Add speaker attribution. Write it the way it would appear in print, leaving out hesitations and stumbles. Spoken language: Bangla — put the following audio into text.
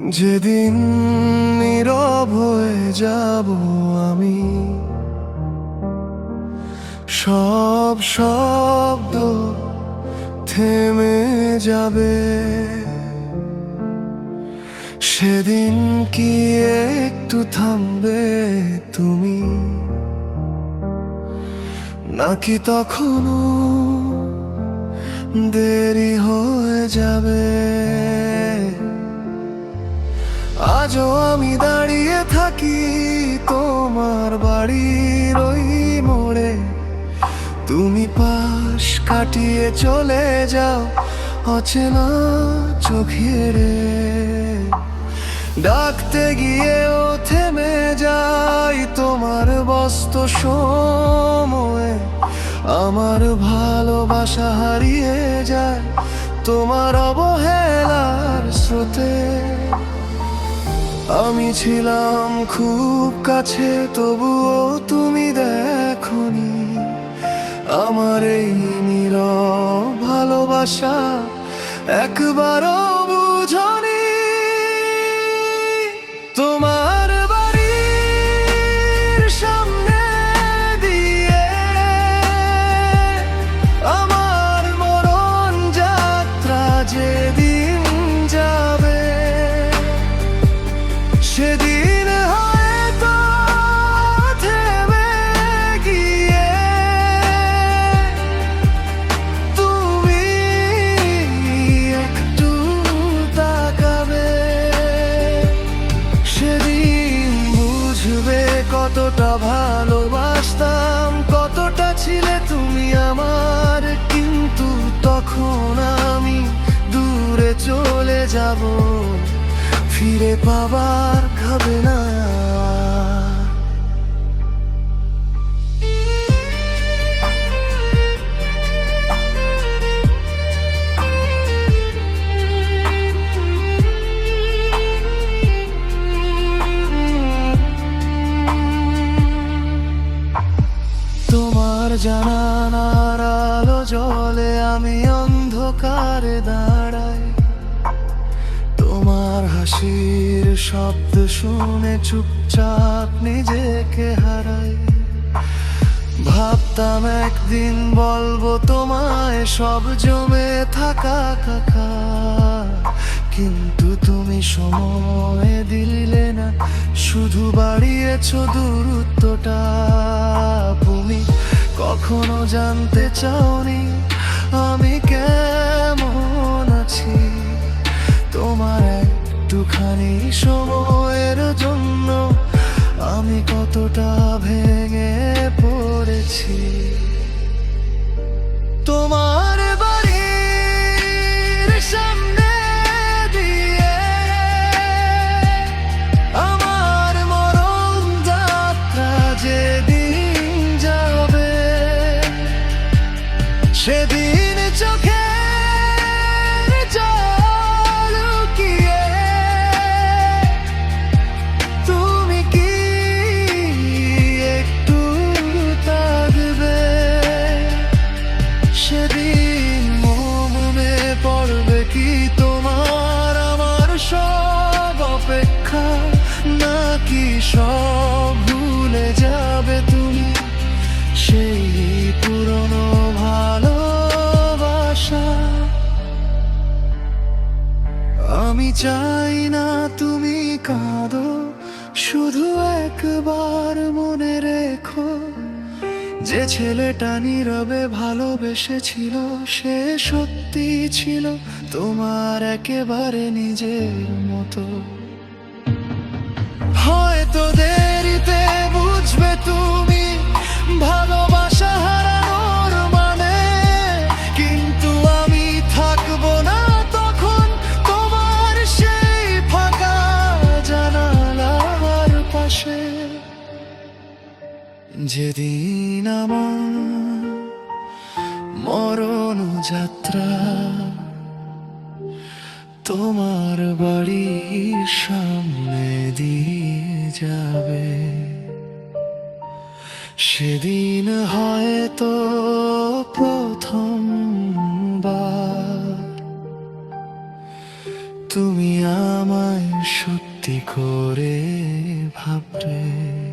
Speaker 1: যেদিন নীরব হয়ে যাব আমি, সব শব্দ থেমে যাবে, সেদিন কি একটু থামবে তুমি, নাকি তখনও দেরি হয়ে যাবে? আজও আমি দাঁড়িয়ে থাকি তোমার বাড়ির ওই মোড়ে, তুমি পাশ কাটিয়ে চলে যাও অচেনা চোখের। ডাকতে গিয়েও থেমে যাই তোমার ব্যস্ত সময়ে, আমার ভালোবাসা হারিয়ে যায় তোমার অবহেলার স্রোতে। আমি ছিলাম খুব কাছে, তবুও তুমি দেখোনি আমার এই নীরব ভালোবাসা, একবারও বুঝনি। তোমার বাড়ির সামনে দিয়ে আমার মরণ যাত্রা যেদিন যাবে, সেদিন হয়তো থেমে গিয়ে তুমি একটু তাকাবে, সেদিন বুঝবে কতটা ভালোবাসতাম, কতটা ছিলে তুমি আমার। কিন্তু তখন আমি দূরে চলে যাব, ফিরে পাবার খাবে না। তোমার জানালার আলো জলে আমি অন্ধকারে দাঁড়াই, তোমার হাসির শব্দ শুনে চুপচাপ নিজেকে হারাই। ভাবতাম একদিন বলবো তোমায় সব জমে থাকা কথা, কিন্তু তুমি সময় দিলে না, শুধু বাড়িয়েছো দূরত্বটা। তুমি কখনো জানতে চাওনি আমি কেমন আছি, তোমার একটুখানি সময়ের জন্য আমি কতটা ভেঙে পড়েছি। তোমার বাড়ির সামনে দিয়ে আমার মরণ যাত্রা যেদিন যাবে, সেদিন চোখে সব ভুলে যাবে তুমি, সেই পুরনো ভালোবাসা। আমি চাই না তুমি কাঁদো, শুধু একবার মনে রেখো, যে ছেলেটা নীরবে ভালোবেসেছিল সে সত্যি ছিল তোমার একেবারে নিজের মতো। হয়তো দেরিতে বুঝবে তুমি ভালোবাসা হারানোর মানে, কিন্তু আমি থাকবো না তখন তোমার সেই ফাঁকা জানালার পাশে। যেদিন আমার মরণ যাত্রা তোমার বাড়ির সামনে দিয়ে যাবে, সেদিন হয়তো প্রথমবার তুমি আমায় সত্যি করে ভাববে।